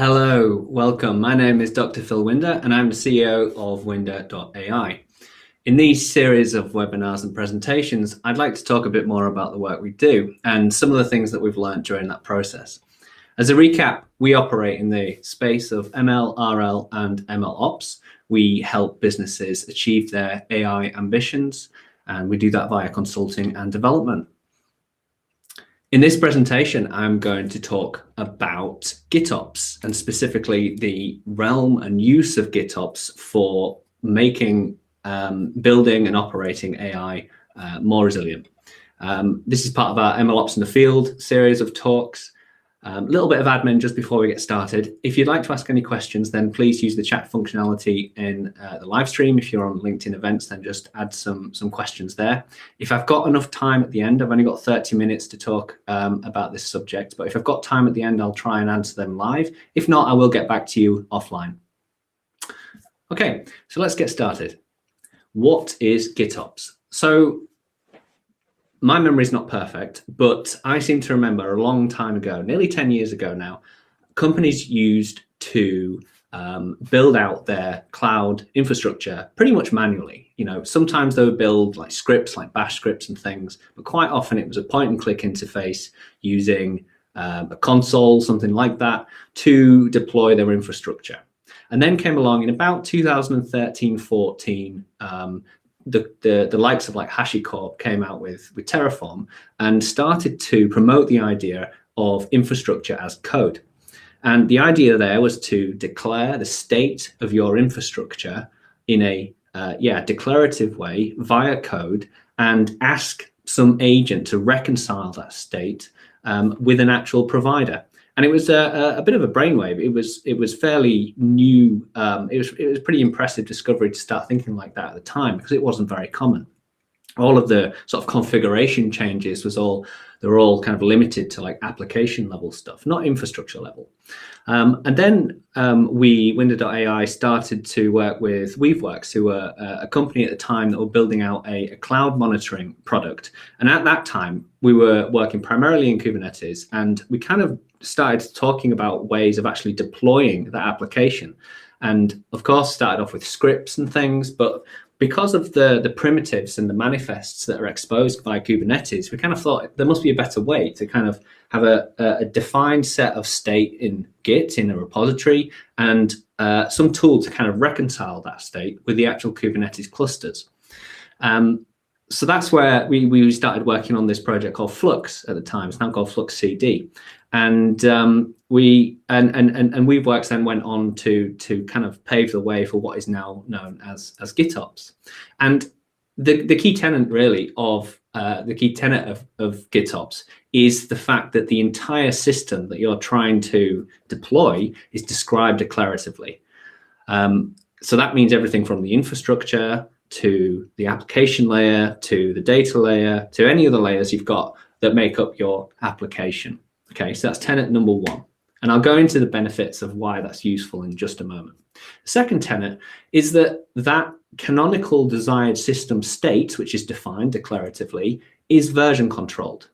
Hello, welcome. My name is Dr. Phil Winder and I'm the CEO of Winder.AI. In these series of webinars and presentations, I'd like to talk a bit more about the work we do and some of the things that we've learned during that process. As a recap, we operate in the space of ML, RL, and MLOps. We help businesses achieve their AI ambitions, and we do that via consulting and development. In this presentation, I'm going to talk about Gitops and specifically the realm and use of Gitops for making, building and operating AI more resilient. This is part of our MLOps in the Field series of talks. A little bit of admin just before we get started. If you'd like to ask any questions, then please use the chat functionality in the live stream. If you're on LinkedIn events, then just add some questions there. If I've got enough time at the end, I've only got 30 minutes to talk about this subject, but if I've got time at the end, I'll try and answer them live. If not, I will get back to you offline. Okay, so let's get started. What is Gitops? So my memory is not perfect, but I seem to remember a long time ago, nearly 10 years ago now, companies used to build out their cloud infrastructure pretty much manually. You know, sometimes they would build like scripts, like bash scripts and things, but quite often it was a point and click interface using a console, something like that, to deploy their infrastructure. And then came along in about 2013-14, the likes of like HashiCorp came out with Terraform and started to promote the idea of infrastructure as code. And the idea there was to declare the state of your infrastructure in a declarative way via code and ask some agent to reconcile that state with an actual provider. And it was a bit of a brainwave. It was fairly new. It was pretty impressive discovery to start thinking like that at the time because it wasn't very common. All of the sort of configuration changes they were all kind of limited to like application level stuff, not infrastructure level. And then Winder.AI started to work with Weaveworks, who were a company at the time that were building out a cloud monitoring product. And at that time, we were working primarily in Kubernetes, and we kind of started talking about ways of actually deploying that application. And of course, started off with scripts and things, but because of the primitives and the manifests that are exposed by Kubernetes, we kind of thought there must be a better way to kind of have a defined set of state in Git, in a repository, and some tool to kind of reconcile that state with the actual Kubernetes clusters. So that's where we started working on this project called Flux at the time. It's now called Flux CD. And Weaveworks then went on to kind of pave the way for what is now known as Gitops. And the key tenet really of Gitops is the fact that the entire system that you're trying to deploy is described declaratively. So that means everything from the infrastructure to the application layer, to the data layer, to any other layers you've got that make up your application. Okay, so that's tenet number one. And I'll go into the benefits of why that's useful in just a moment. The second tenet is that canonical desired system state, which is defined declaratively, is version controlled.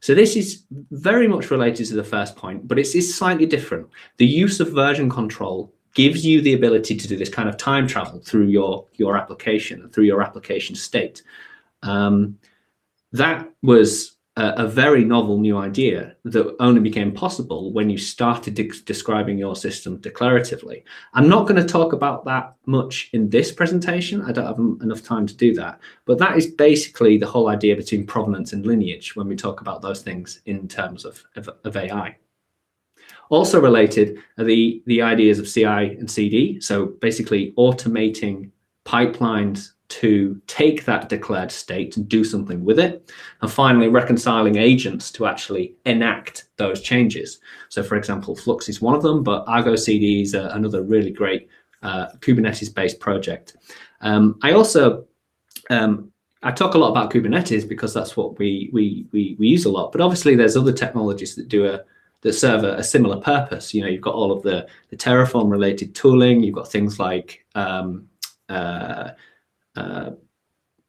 So this is very much related to the first point, but it's slightly different. The use of version control gives you the ability to do this kind of time travel through your application, through your application state. That was a very novel new idea that only became possible when you started describing your system declaratively. I'm not going to talk about that much in this presentation. I don't have enough time to do that. But that is basically the whole idea between provenance and lineage when we talk about those things in terms of AI. Also related are the ideas of CI and CD. So basically automating pipelines to take that declared state and do something with it. And finally, reconciling agents to actually enact those changes. So for example, Flux is one of them, but Argo CD is another really great Kubernetes-based project. I talk a lot about Kubernetes because that's what we use a lot, but obviously there's other technologies that serve a similar purpose. You know, you've got all of the Terraform related tooling, you've got things like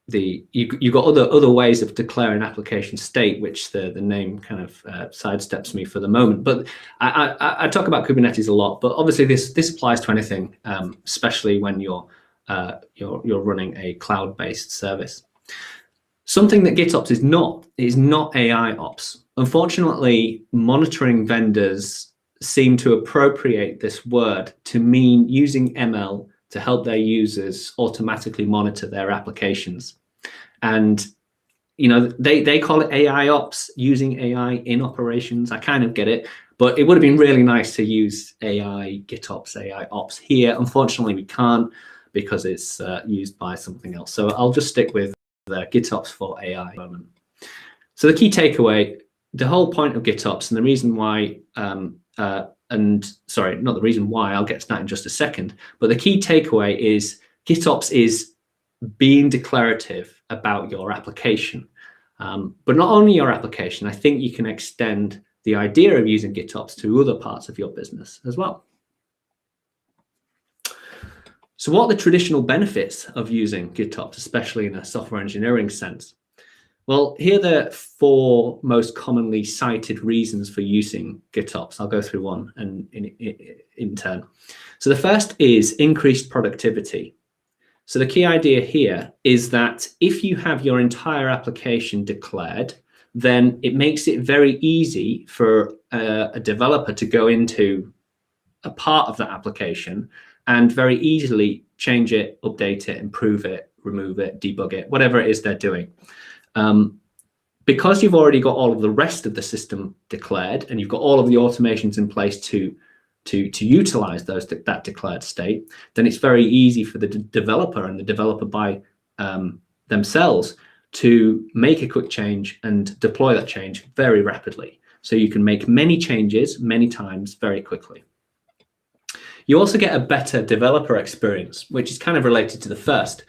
you've got other ways of declaring application state, which the name kind of sidesteps me for the moment. But I talk about Kubernetes a lot, but obviously this applies to anything, especially when you're running a cloud-based service. Something that GitOps is not AI ops. Unfortunately, monitoring vendors seem to appropriate this word to mean using ML to help their users automatically monitor their applications. And they call it AI ops, using AI in operations. I kind of get it, but it would have been really nice to use AI GitOps, AI ops here. Unfortunately, we can't because it's used by something else. So I'll just stick with the GitOps for AI at the moment. So the key takeaway, the whole point of GitOps and the reason why, sorry, not the reason why, I'll get to that in just a second, but the key takeaway is GitOps is being declarative about your application. But not only your application, I think you can extend the idea of using GitOps to other parts of your business as well. So what are the traditional benefits of using GitOps, especially in a software engineering sense? Well, here are the 4 most commonly cited reasons for using GitOps. I'll go through one and in turn. So the first is increased productivity. So the key idea here is that if you have your entire application declared, then it makes it very easy for a developer to go into a part of that application and very easily change it, update it, improve it, remove it, debug it, whatever it is they're doing. Because you've already got all of the rest of the system declared and you've got all of the automations in place to utilize that declared state, then it's very easy for the developer and the developer by themselves to make a quick change and deploy that change very rapidly. So you can make many changes many times very quickly. You also get a better developer experience, which is kind of related to the first.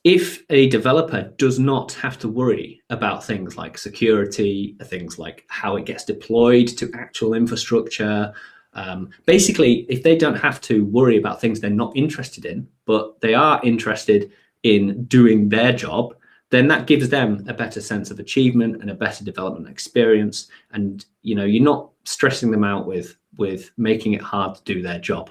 If a developer does not have to worry about things like security, things like how it gets deployed to actual infrastructure, basically, if they don't have to worry about things they're not interested in, but they are interested in doing their job, then that gives them a better sense of achievement and a better development experience. And you're not stressing them out with making it hard to do their job.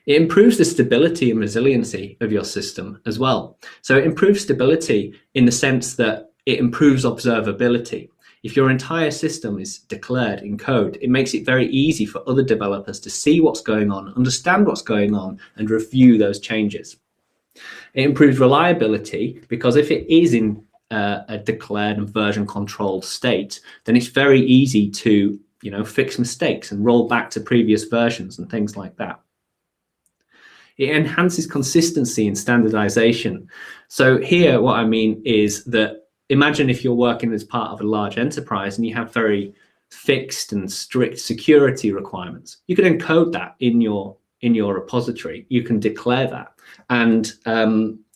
It improves the stability and resiliency of your system as well. So it improves stability in the sense that it improves observability. If your entire system is declared in code, it makes it very easy for other developers to see what's going on, understand what's going on, and review those changes. It improves reliability because if it is in a declared and version controlled state, then it's very easy to fix mistakes and roll back to previous versions and things like that. It enhances consistency and standardization. So here, what I mean is that imagine if you're working as part of a large enterprise and you have very fixed and strict security requirements. You can encode that in your repository. You can declare that. And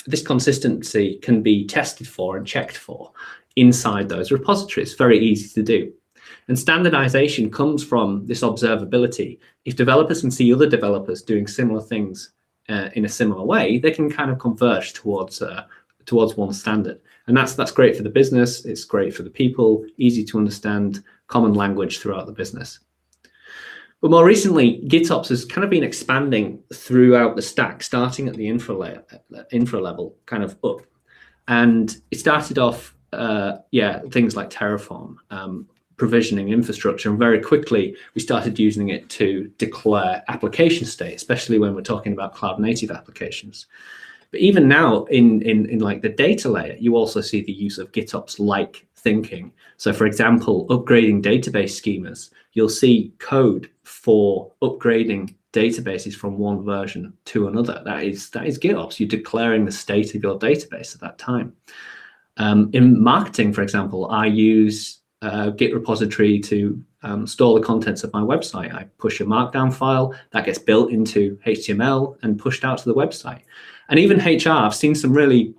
this consistency can be tested for and checked for inside those repositories. Very easy to do. And standardization comes from this observability. If developers can see other developers doing similar things in a similar way, they can kind of converge towards one standard. And that's great for the business. It's great for the people, easy to understand, common language throughout the business. But more recently, GitOps has kind of been expanding throughout the stack, starting at the infra level, kind of up. And it started off, things like Terraform, provisioning infrastructure, and very quickly we started using it to declare application state, especially when we're talking about cloud native applications. But even now in like the data layer, you also see the use of GitOps-like thinking. So for example, upgrading database schemas, you'll see code for upgrading databases from one version to another. That is GitOps. You're declaring the state of your database at that time. In marketing, for example, I use Git repository to store the contents of my website. I push a markdown file that gets built into HTML and pushed out to the website. And even HR, I've seen some really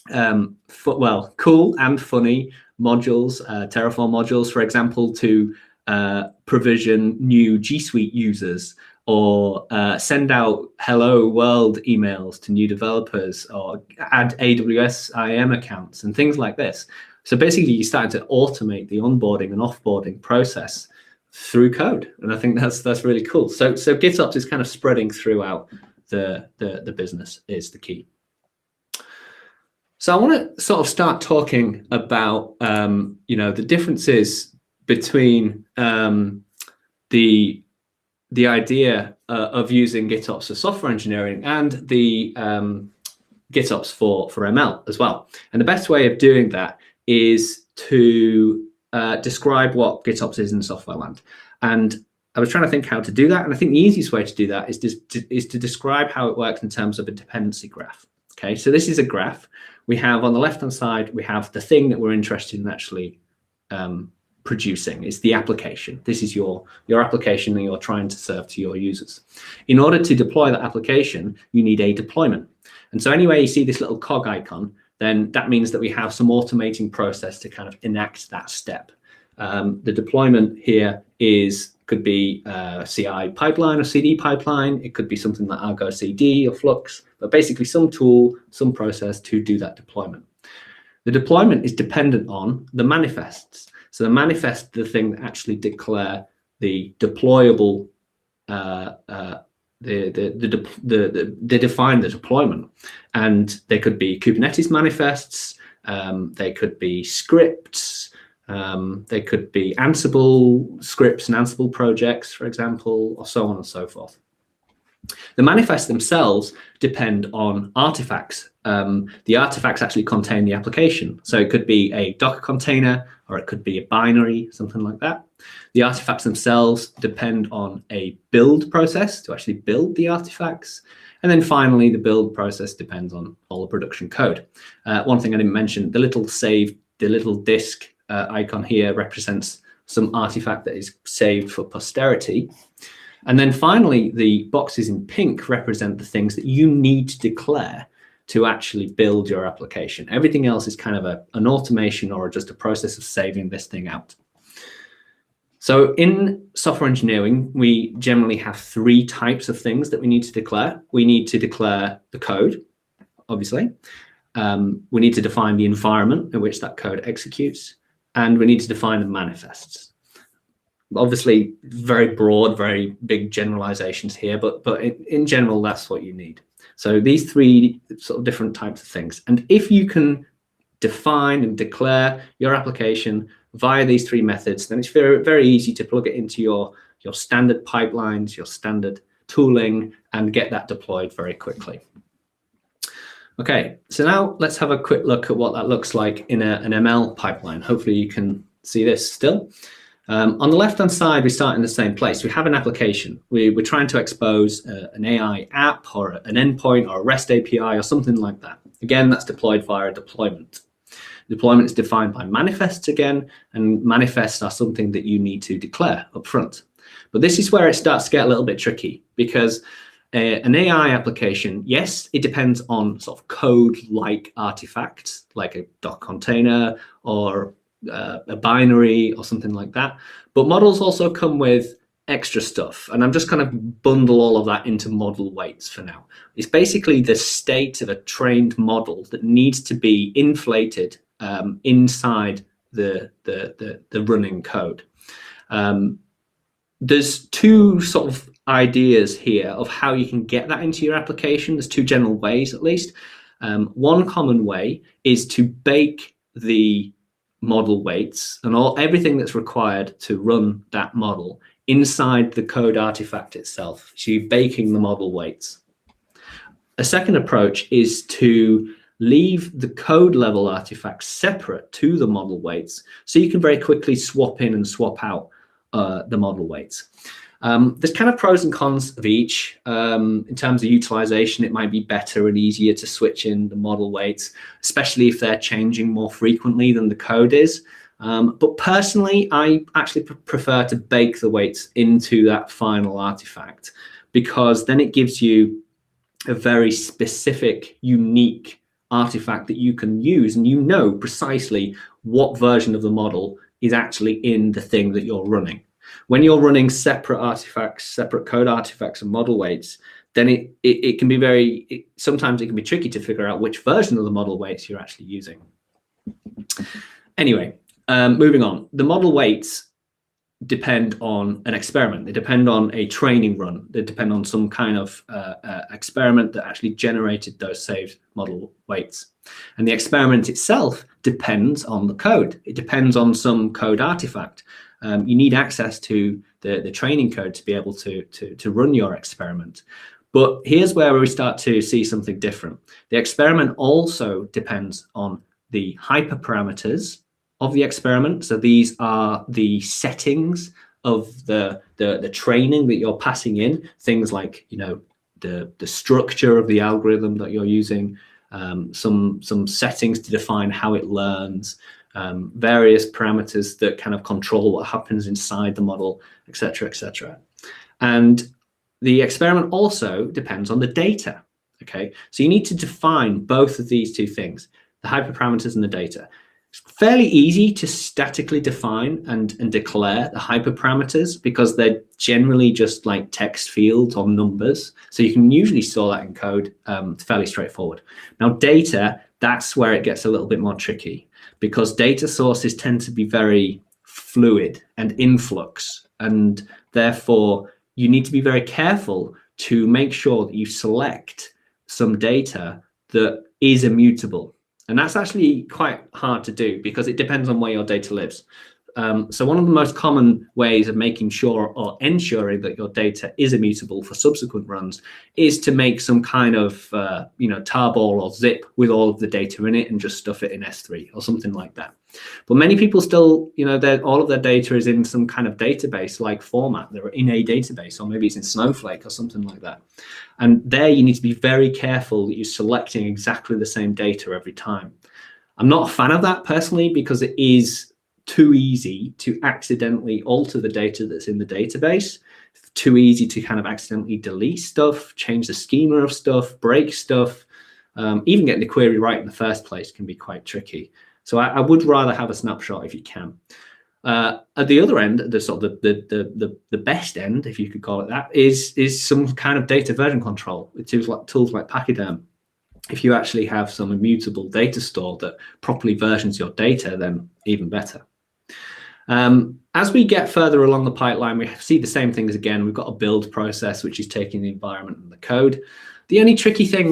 cool and funny modules, Terraform modules, for example, to provision new G Suite users or send out hello world emails to new developers, or add AWS IAM accounts and things like this. So basically you started to automate the onboarding and offboarding process through code. And I think that's really cool. So Gitops is kind of spreading throughout the business is the key. So I want to sort of start talking about the differences between the idea of using GitOps for software engineering and the GitOps for ML as well. And the best way of doing that is to describe what GitOps is in software land. And I was trying to think how to do that. And I think the easiest way to do that is to describe how it works in terms of a dependency graph. Okay, so this is a graph. We have on the left-hand side, we have the thing that we're interested in actually producing. It's the application. This is your application that you're trying to serve to your users. In order to deploy that application, you need a deployment. And so anywhere you see this little cog icon, then that means that we have some automating process to kind of enact that step. The deployment here could be a CI pipeline or CD pipeline. It could be something like Argo CD or Flux, but basically some tool, some process to do that deployment. The deployment is dependent on the manifests. So the manifest, the thing that actually declare the deployable, they define the deployment, and they could be Kubernetes manifests, they could be scripts, they could be Ansible scripts and Ansible projects, for example, or so on and so forth. The manifests themselves depend on artifacts. The artifacts actually contain the application. So it could be a Docker container, or it could be a binary, something like that. The artifacts themselves depend on a build process to actually build the artifacts. And then finally, the build process depends on all the production code. One thing I didn't mention, the little disk icon here represents some artifact that is saved for posterity. And then finally, the boxes in pink represent the things that you need to declare to actually build your application. Everything else is kind of an automation or just a process of saving this thing out. So in software engineering, we generally have three types of things that we need to declare. We need to declare the code, obviously. We need to define the environment in which that code executes, and we need to define the manifests. Obviously, very broad, very big generalizations here, but in general, that's what you need. So these three sort of different types of things. And if you can define and declare your application via these three methods, then it's very, very easy to plug it into your standard pipelines, your standard tooling, and get that deployed very quickly. Okay, so now let's have a quick look at what that looks like in an ML pipeline. Hopefully you can see this still. On the left-hand side, we start in the same place. We have an application. We're trying to expose an AI app or an endpoint or a REST API or something like that. Again, that's deployed via a deployment. Deployment is defined by manifests again, and manifests are something that you need to declare up front. But this is where it starts to get a little bit tricky, because an AI application, yes, it depends on sort of code-like artifacts, like a Docker container or a binary or something like that. But models also come with extra stuff, and I'm just going to bundle all of that into model weights for now. It's basically the state of a trained model that needs to be inflated inside the running code. There's two sort of ideas here of how you can get that into your application. There's two general ways, at least. One common way is to bake the model weights and everything that's required to run that model inside the code artifact itself. So you're baking the model weights. A second approach is to leave the code level artifacts separate to the model weights, so you can very quickly swap in and swap out the model weights. There's kind of pros and cons of each. In terms of utilization, it might be better and easier to switch in the model weights, especially if they're changing more frequently than the code is. But personally, I actually prefer to bake the weights into that final artifact, because then it gives you a very specific, unique artifact that you can use, and you know precisely what version of the model is actually in the thing that you're running. When you're running separate artifacts, separate code artifacts and model weights, then it can be sometimes it can be tricky to figure out which version of the model weights you're actually using. Anyway, moving on. The model weights depend on an experiment. They depend on a training run. They depend on some kind of experiment that actually generated those saved model weights. And the experiment itself depends on the code. It depends on some code artifact. You need access to the training code to be able to run your experiment. But here's where we start to see something different. The experiment also depends on the hyperparameters of the experiment. So these are the settings of the training that you're passing in, things like, you know, the structure of the algorithm that you're using, some settings to define how it learns, various parameters that kind of control what happens inside the model, etc., etc. And the experiment also depends on the data. Okay, so you need to define both of these two things, the hyperparameters and the data. It's fairly easy to statically define and declare the hyperparameters because they're generally just like text fields or numbers. So you can usually store that in code. It's fairly straightforward. Now data, that's where it gets a little bit more tricky because data sources tend to be very fluid and in flux, and therefore you need to be very careful to make sure that you select some data that is immutable. And that's actually quite hard to do because it depends on where your data lives. So one of the most common ways of making sure or ensuring that your data is immutable for subsequent runs is to make some kind of tarball or zip with all of the data in it and just stuff it in S3 or something like that. But many people still, all of their data is in some kind of database-like format. They're in a database, or maybe it's in Snowflake or something like that. And there you need to be very careful that you're selecting exactly the same data every time. I'm not a fan of that personally because it is too easy to accidentally alter the data that's in the database. It's too easy to kind of accidentally delete stuff, change the schema of stuff, break stuff. Even getting the query right in the first place can be quite tricky. So I would rather have a snapshot if you can. At the other end, the sort of the best end, if you could call it that, is some kind of data version control with tools like Pachyderm. If you actually have some immutable data store that properly versions your data, then even better. As we get further along the pipeline, we see the same things again. We've got a build process, which is taking the environment and the code. The only tricky thing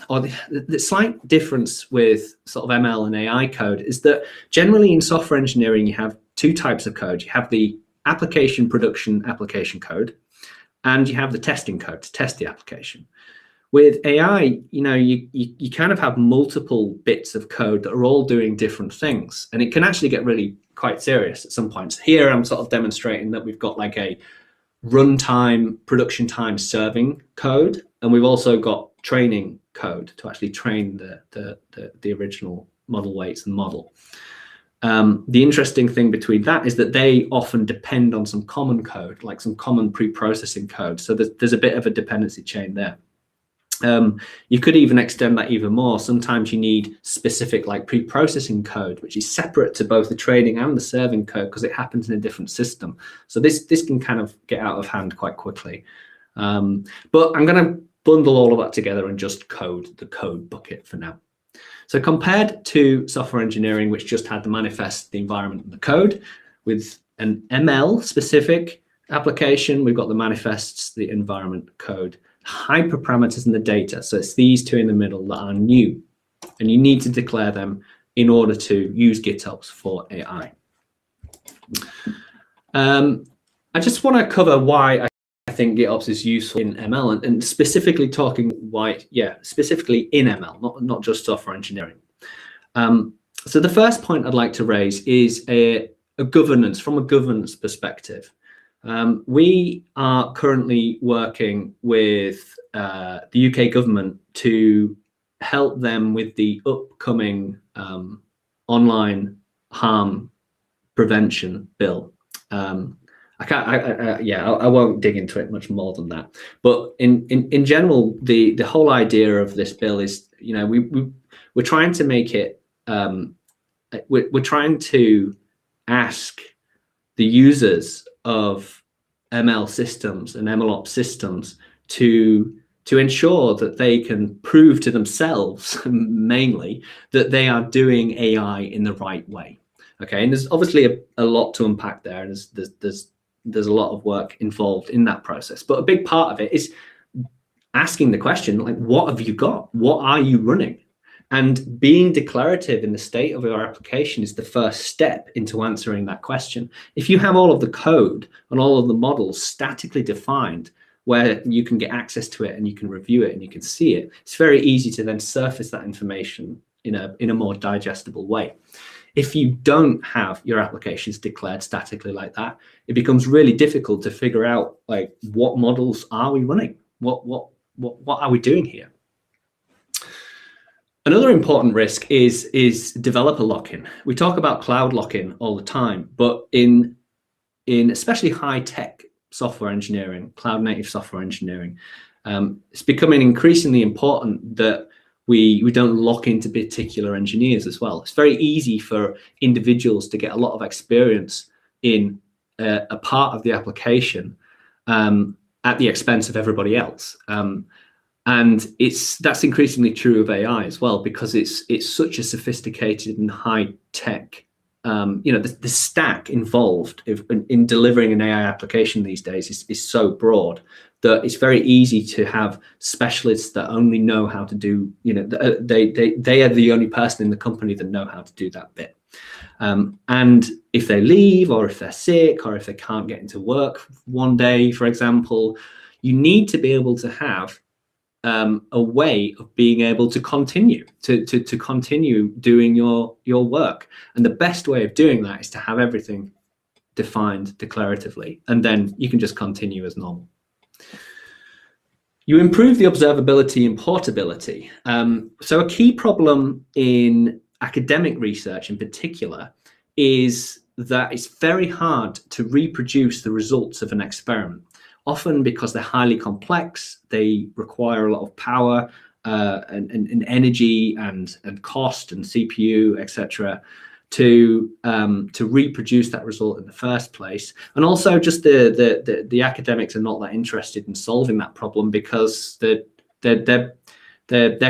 or the slight difference with sort of ML and AI code is that generally in software engineering, you have two types of code. You have the application production application code, and you have the testing code to test the application. With AI, you kind of have multiple bits of code that are all doing different things, and it can actually get really quite serious at some points. Here, I'm sort of demonstrating that we've got like a runtime, production time serving code, and we've also got training code to actually train the original model weights and model. The interesting thing between that is that they often depend on some common code, like some common pre-processing code. So there's a bit of a dependency chain there. You could even extend that even more. Sometimes you need specific like pre-processing code, which is separate to both the training and the serving code because it happens in a different system. So this can kind of get out of hand quite quickly. But I'm going to bundle all of that together and just code the code bucket for now. So compared to software engineering, which just had the manifest, the environment, and the code, with an ML specific application, we've got the manifests, the environment, code, hyperparameters, and the data. So it's these two in the middle that are new, and you need to declare them in order to use Gitops for AI. I just want to cover why I think Gitops is useful in ML, and specifically talking specifically in ML, not just software engineering. So the first point I'd like to raise is a governance, from a governance perspective. We are currently working with the UK government to help them with the upcoming online harm prevention bill. I won't dig into it much more than that. But in general, the whole idea of this bill is, we're trying to make it, we're trying to ask the users of ML systems and MLOps systems to ensure that they can prove to themselves, mainly, that they are doing AI in the right way. Okay, and there's obviously a lot to unpack there, and there's a lot of work involved in that process. But a big part of it is asking the question, like, what have you got? What are you running? And being declarative in the state of your application is the first step into answering that question. If you have all of the code and all of the models statically defined, where you can get access to it and you can review it and you can see it, it's very easy to then surface that information in a more digestible way. If you don't have your applications declared statically like that, it becomes really difficult to figure out, like, what models are we running? What are we doing here? Another important risk is developer lock-in. We talk about cloud lock-in all the time, but in especially high-tech software engineering, cloud-native software engineering, it's becoming increasingly important that we don't lock into particular engineers as well. It's very easy for individuals to get a lot of experience in a part of the application at the expense of everybody else. And that's increasingly true of AI as well, because it's such a sophisticated and high tech. The stack involved in delivering an AI application these days is so broad that it's very easy to have specialists that only know how to do. They are the only person in the company that know how to do that bit. And if they leave, or if they're sick, or if they can't get into work one day, for example, you need to be able to have a way of being able to continue doing your work. And the best way of doing that is to have everything defined declaratively, and then you can just continue as normal. You improve the observability and portability. So a key problem in academic research in particular is that it's very hard to reproduce the results of an experiment. Often because they're highly complex, they require a lot of power and energy and cost and CPU, etc., to reproduce that result in the first place. And also, just the academics are not that interested in solving that problem, because their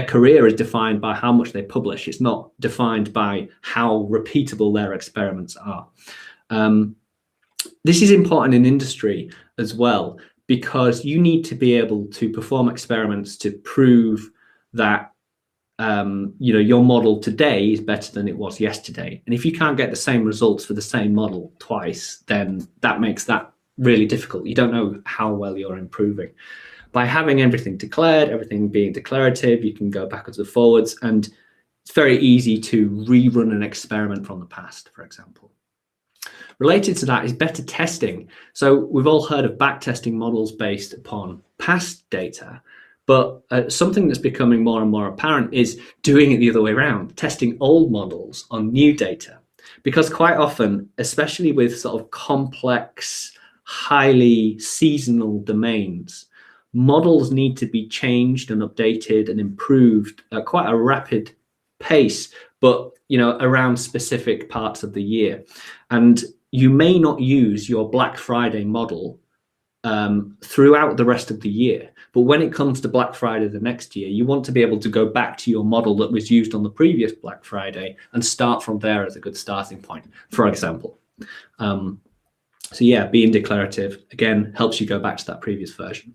career is defined by how much they publish. It's not defined by how repeatable their experiments are. This is important in industry as well, because you need to be able to perform experiments to prove that your model today is better than it was yesterday. And if you can't get the same results for the same model twice, then that makes that really difficult. You don't know how well you're improving. By having everything declared, everything being declarative, you can go backwards and forwards, and it's very easy to rerun an experiment from the past, for example. Related to that is better testing. So we've all heard of backtesting models based upon past data, but something that's becoming more and more apparent is doing it the other way around, testing old models on new data. Because quite often, especially with sort of complex, highly seasonal domains, models need to be changed and updated and improved at quite a rapid pace, but around specific parts of the year. And you may not use your Black Friday model throughout the rest of the year. But when it comes to Black Friday the next year, you want to be able to go back to your model that was used on the previous Black Friday and start from there as a good starting point, for example. So yeah, being declarative, again, helps you go back to that previous version.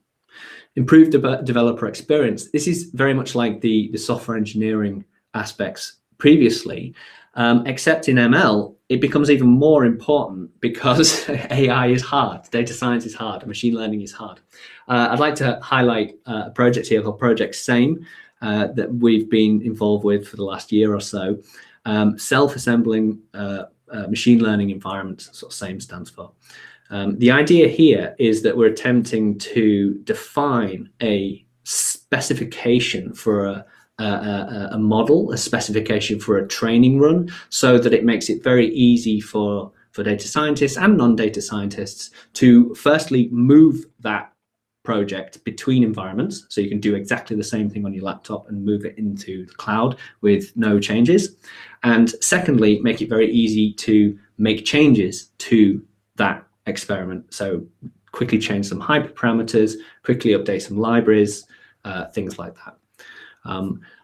Improve developer experience. This is very much like the software engineering aspects previously, except in ML, it becomes even more important because AI is hard, data science is hard, machine learning is hard. I'd like to highlight a project here called Project SAME that we've been involved with for the last year or so. Self-assembling machine learning environments, that's what SAME stands for. The idea here is that we're attempting to define a specification for a model, a specification for a training run, so that it makes it very easy for data scientists and non-data scientists to firstly move that project between environments. So you can do exactly the same thing on your laptop and move it into the cloud with no changes. And secondly, make it very easy to make changes to that experiment. So quickly change some hyperparameters, quickly update some libraries, things like that.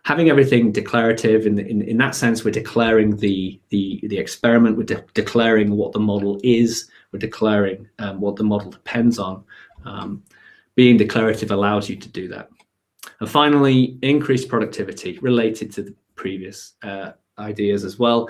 Having everything declarative in that sense, we're declaring the experiment, we're declaring what the model is, we're declaring what the model depends on. Being declarative allows you to do that. And finally, increased productivity related to the previous ideas as well.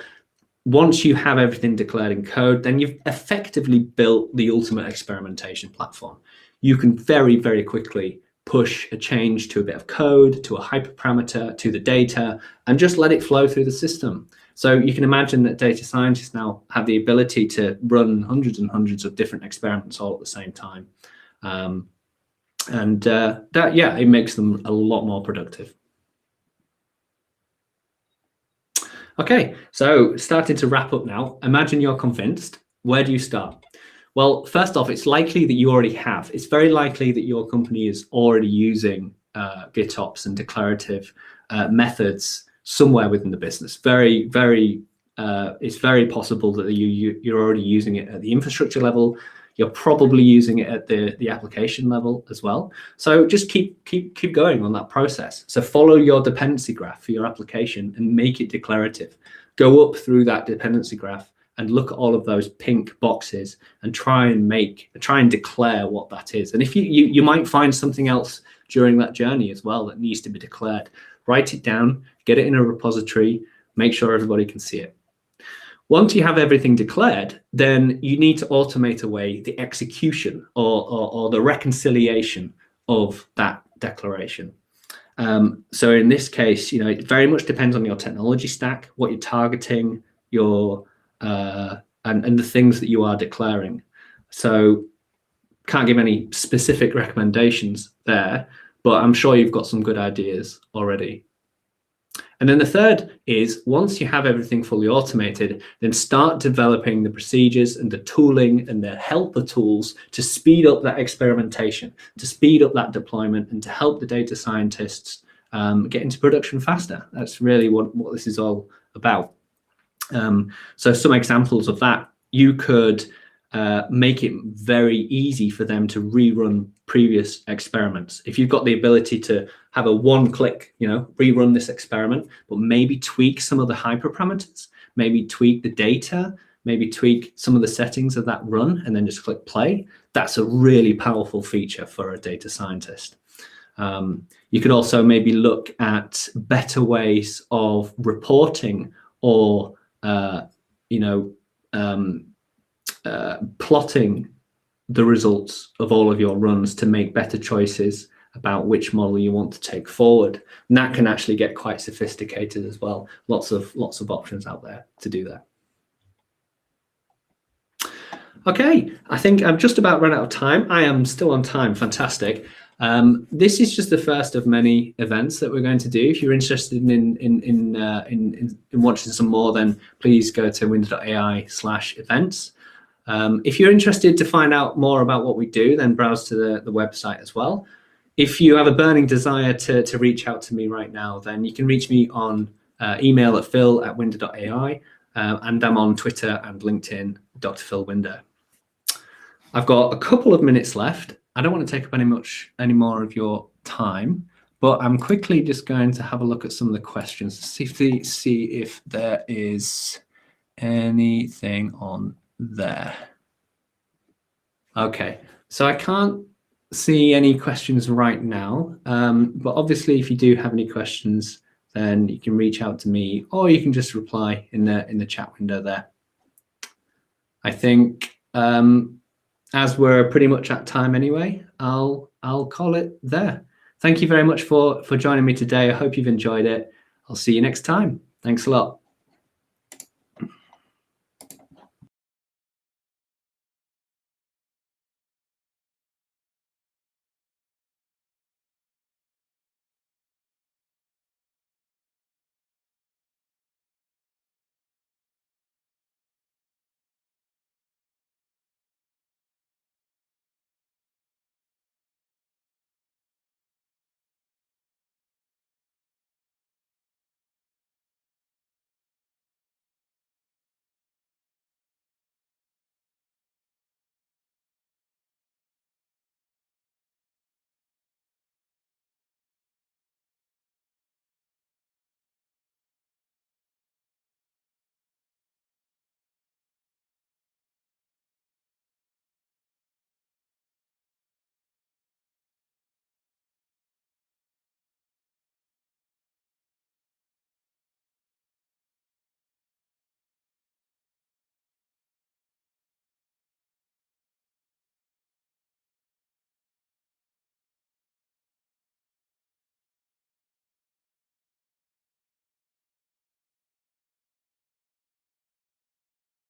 Once you have everything declared in code, then you've effectively built the ultimate experimentation platform. You can very, very quickly push a change to a bit of code, to a hyperparameter, to the data, and just let it flow through the system. So you can imagine that data scientists now have the ability to run hundreds and hundreds of different experiments all at the same time. It makes them a lot more productive. Okay, so starting to wrap up now. Imagine you're convinced. Where do you start? Well, first off, it's likely that you already have. It's very likely that your company is already using Gitops and declarative methods somewhere within the business. It's very possible that you're already using it at the infrastructure level. You're probably using it at the application level as well. So just keep going on that process. So follow your dependency graph for your application and make it declarative. Go up through that dependency graph and look at all of those pink boxes and try and declare what that is. And if you might find something else during that journey as well that needs to be declared. Write it down, get it in a repository, make sure everybody can see it. Once you have everything declared, then you need to automate away the execution or the reconciliation of that declaration. So in this case, it very much depends on your technology stack, what you're targeting, and the things that you are declaring. So can't give any specific recommendations there, but I'm sure you've got some good ideas already. And then the third is, once you have everything fully automated, then start developing the procedures and the tooling and the helper tools to speed up that experimentation, to speed up that deployment, and to help the data scientists get into production faster. That's really what this is all about. So some examples of that, you could make it very easy for them to rerun previous experiments. If you've got the ability to have a one-click, rerun this experiment, but maybe tweak some of the hyperparameters, maybe tweak the data, maybe tweak some of the settings of that run, and then just click play, that's a really powerful feature for a data scientist. You could also maybe look at better ways of reporting or plotting the results of all of your runs to make better choices about which model you want to take forward. And that can actually get quite sophisticated as well. Lots of options out there to do that. Okay, I think I've just about run out of time. I am still on time, fantastic. This is just the first of many events that we're going to do. If you're interested in watching some more, then please go to Winder.AI/events. If you're interested to find out more about what we do, then browse to the website as well. If you have a burning desire to reach out to me right now, then you can reach me on email at phil@Winder.AI, and I'm on Twitter and LinkedIn, Dr. Phil Winder. I've got a couple of minutes left. I don't want to take up any more of your time, but I'm quickly just going to have a look at some of the questions to see if there is anything on there. Okay, so I can't see any questions right now, but obviously if you do have any questions, then you can reach out to me, or you can just reply in the chat window there. I think as we're pretty much at time anyway, I'll call it there. Thank you very much for joining me today. I hope you've enjoyed it. I'll see you next time. Thanks a lot.